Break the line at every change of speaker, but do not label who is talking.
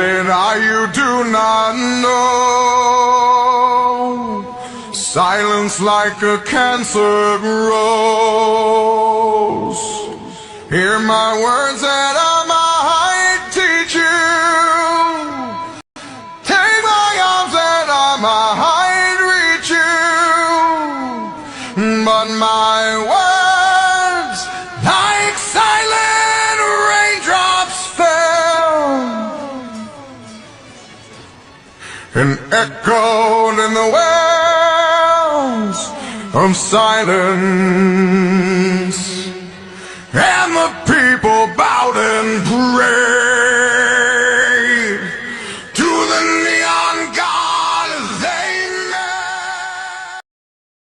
And you do not know, silence like a cancer grows. Hear my words that I might teach you. Take my arms that I might reach you. But my words, like silent raindrops, fell and echoed in the wells of silence.